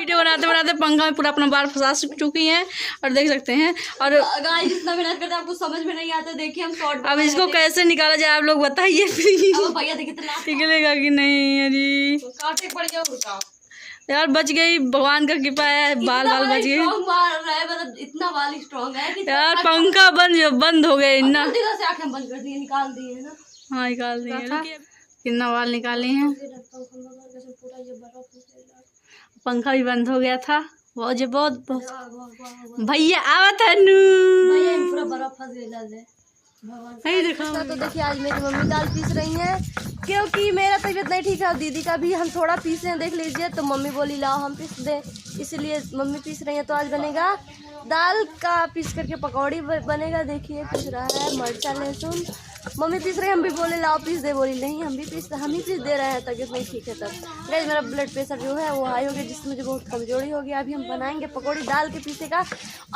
Video बनाते बनाते पंखा में पूरा अपना बाल फंसा चुकी हैं और देख सकते हैं। और गाइस इतना मेहनत करते आपको समझ में नहीं आता। देखिए हम शॉर्ट अब इसको कैसे निकाला जाए आप लोग बताइए भैया देखिए निकलेगा कि नहीं। अरे काटे पड़ गया यार बच गई, भगवान का कृपा है, बाल बाल बच गए। मतलब इतना बाल स्ट्रॉन्ग है कि यार पंखा बंद हो गए ना, से आंखें बंद कर दिए, निकाल दिए ना। हाँ निकाल दिए। कितना बाल निकाले हैं। पंखा भी बंद हो गया था। बहुत भैया आवत है पूरा बर्फ फंस गया। तो देखिए आज मेरी मम्मी दाल पीस रही हैं क्योंकि मेरा तबीयत नहीं ठीक है और दीदी का भी। हम थोड़ा पीसे हैं, देख लीजिए। तो मम्मी बोली लाओ हम पीस दें, इसलिए मम्मी पीस रही हैं। तो आज बनेगा दाल का पीस करके पकौड़ी बनेगा। देखिए पीस रहा है मरचा लहसुन, मम्मी पीस रही है। हम भी बोले लाओ पीस दे, बोली नहीं हम ही पीस दे रहे हैं, तबीयत नहीं ठीक है तब। गाइस मेरा ब्लड प्रेशर जो है वो हाई हो गया, जिससे मुझे बहुत कमजोरी हो गया। अभी हम बनाएंगे पकौड़ी दाल के पीसे का,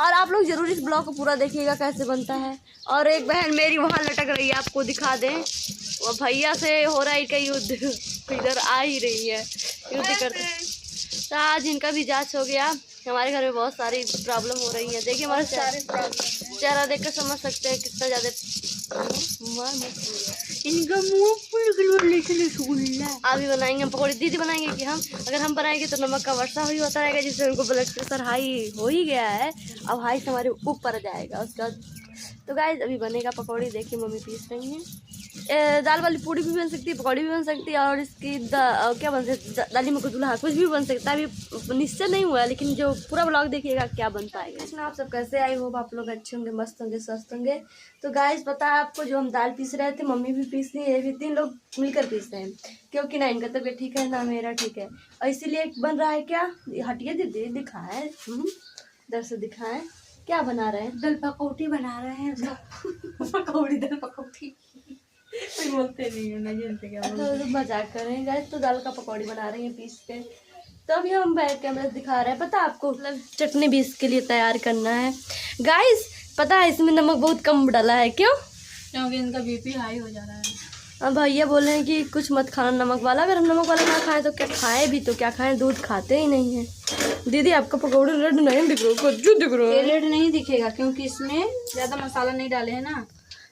और आप लोग जरूर इस ब्लॉग को पूरा देखिएगा कैसे बनता है। और एक बहन मेरी वहाँ लटक रही है, आपको दिखा दें, वो भैया से हो रहा है का युद्ध, इधर आ ही रही है युद्ध करते। तो आज इनका भी जांच हो गया। हमारे घर में बहुत सारी प्रॉब्लम हो रही है। देखिए हमारे चेहरा देख कर समझ सकते हैं कितना ज़्यादा इनका मुँह। अभी बनाएंगे हम पकौड़ी, दीदी बनाएंगे कि हम। अगर हम बनाएंगे तो नमक का वर्षा ही होता रहेगा, जिससे उनको ब्लड प्रेशर हाई हो ही गया है। अब हाई से हमारे ऊपर जाएगा उसके बाद। तो गाइस अभी बनेगा पकौड़ी। देखिए मम्मी पीस रही हैं। दाल वाली पूड़ी भी बन सकती है, पकौड़ी भी बन सकती है, और इसकी क्या बन सकती है, दाली में कुछ कुछ भी बन सकता है। अभी निश्चय नहीं हुआ है, लेकिन जो पूरा ब्लॉग देखिएगा क्या बन पाएगा। इसमें आप सब कैसे आई हो, आप लोग अच्छे होंगे, मस्त होंगे, स्वस्थ होंगे। तो गाइस पता है आपको, जो हम दाल पीस रहे थे, मम्मी भी पीस रही है, भी 3 लोग मिलकर पीस रहे हैं, क्योंकि ना इनका तबीयत ठीक है ना मेरा ठीक है। और इसीलिए बन रहा है क्या, हटिए दीदी दिखाएं, इधर से दिखाएं क्या बना रहे हैं। दल पकौड़ी बना रहे हैं। पकौड़ी दल पकौड़ी कोई बोलते नहीं है, नहीं जानते क्या तो मजाक कर रहे हैं गाइस। तो दाल का पकौड़ी बना रही है पीस के। तो अभी हम बैठ कैमरा दिखा रहे हैं। पता है आपको, मतलब चटनी भी इसके लिए तैयार करना है गाइस। पता है इसमें नमक बहुत कम डाला है, क्यों? क्योंकि इनका बीपी हाई हो जा रहा है। अब भैया बोले हैं कि कुछ मत खाना नमक वाला। अगर हम नमक वाला ना खाएं तो क्या खाएं भी, तो क्या खाएं, दूध खाते ही नहीं है। दीदी आपका पकौड़े रेड नहीं दिख रहा, कच्चू दिख रहा है। रेड नहीं दिखेगा क्योंकि इसमें ज़्यादा मसाला नहीं डाले हैं ना।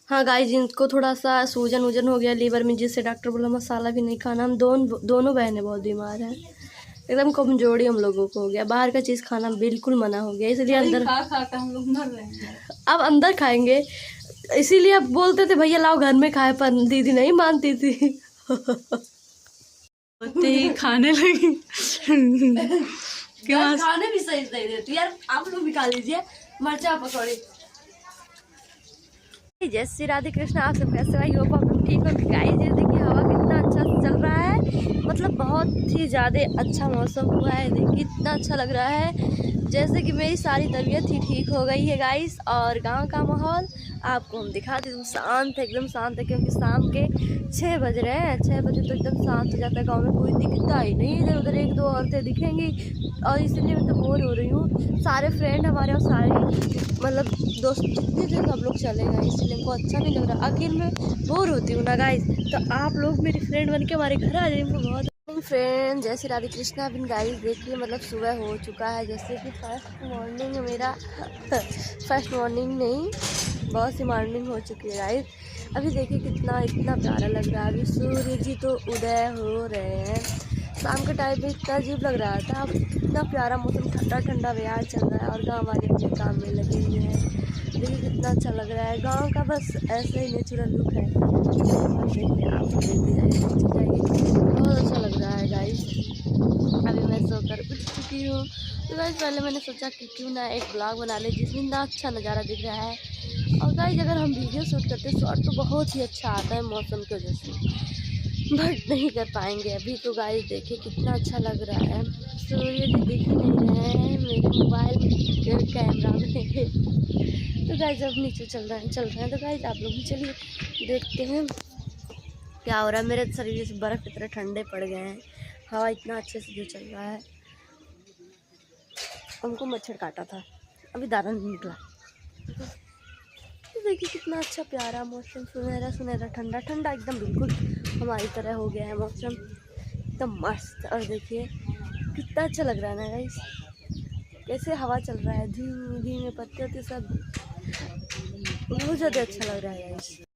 हाँ गाइस इनको थोड़ा सा सूजन वूजन हो गया लीवर में, जिससे डॉक्टर बोला मसाला भी नहीं खाना। हम दोनों बहनें बहुत बीमार हैं, एकदम कमजोरी हम लोगों को हो गया। बाहर का चीज़ खाना बिल्कुल मना हो गया, इसलिए अंदर खा कर हम लोग मर रहे हैं। अब अंदर खाएंगे, इसीलिए अब बोलते थे भैया लाओ घर में खाए, पर दीदी नहीं मानती थी। होते ही खाने लगी। खाने भी सही नहीं देती यार। आप लोग भी खा लीजिए मरचा पकौड़ी। जय श्री राधे कृष्ण। आप सब कैसे भाई, होप आप लोग ठीक हो। गाइस ये देखिए हवा कितना अच्छा चल रहा है, मतलब बहुत ही ज़्यादा अच्छा मौसम हुआ है। देखिए इतना अच्छा लग रहा है जैसे कि मेरी सारी तबीयत ही ठीक हो गई है गाइस। और गांव का माहौल आपको हम दिखाते हैं, शांत है, एकदम शांत है, क्योंकि शाम के 6 बज रहे हैं। 6 बजे तो एकदम शांत हो जाता है गाँव में, कोई दिखता ही नहीं। इधर उधर 1-2 औरतें दिखेंगी, और इसलिए मैं तो बोर हो रही हूँ। सारे फ्रेंड हमारे और सारे मतलब दोस्त जितने थे सब लोग चले गए, इसलिए हमको अच्छा नहीं लग रहा। आखिर मैं बोर होती हूँ ना गाइस। तो आप लोग मेरी फ्रेंड बन के हमारे घर आ जाए, हमको बहुत फ्रेंड। जय श्री राधे कृष्णा। बिन गाइस देखिए मतलब सुबह हो चुका है, जैसे कि फर्स्ट मॉर्निंग है मेरा। फर्स्ट मॉर्निंग नहीं, बहुत सी मॉर्निंग हो चुकी है गाइस। अभी देखिए कितना इतना प्यारा लग रहा है। अभी सूर्य जी तो उदय हो रहे हैं। शाम के टाइम में इतना अजीब लग रहा था। अब कितना प्यारा मौसम, ठंडा ठंडा बयार चल रहा है, और गाँव वाले अपने काम में लगे हुए हैं। देखिए कितना अच्छा लग रहा है। गांव का बस ऐसे ही नेचुरल लुक है। देखिए आप देखते जाइए, बहुत अच्छा लग रहा है गाइस। अभी मैं सोकर उठ चुकी हूँ। तो गाइस पहले मैंने सोचा कि क्यों ना एक ब्लॉग बना ले जिसमें इतना अच्छा नज़ारा दिख रहा है। और गाइस अगर हम वीडियो शूट करते हैं, शॉट तो बहुत ही अच्छा आता है मौसम की वजह से, बट नहीं कर पाएंगे अभी। तो गाइस देखिए कितना अच्छा लग रहा है। सूर्य जी दिख नहीं रहे हैं मेरे मोबाइल के कैमरा में। तो गाइस अब नीचे चल रहे हैं। तो गाइस आप लोग भी चलिए देखते हैं क्या हो रहा है। मेरे शरीर से बर्फ़ इतने ठंडे पड़ गए हैं, हवा इतना अच्छे से जो चल रहा है। हमको मच्छर काटा था, अभी दाना नहीं निकला। तो देखिए कितना अच्छा प्यारा मौसम, सुनहरा सुनहरा, ठंडा ठंडा, एकदम बिल्कुल हमारी तरह हो गया है मौसम, एकदम मस्त। और देखिए कितना अच्छा लग रहा है ना गाइस, कैसे हवा चल रहा है, धीमे धीमे पत्ते सब बहुत ज़्यादा अच्छा लग रहा है गाइस।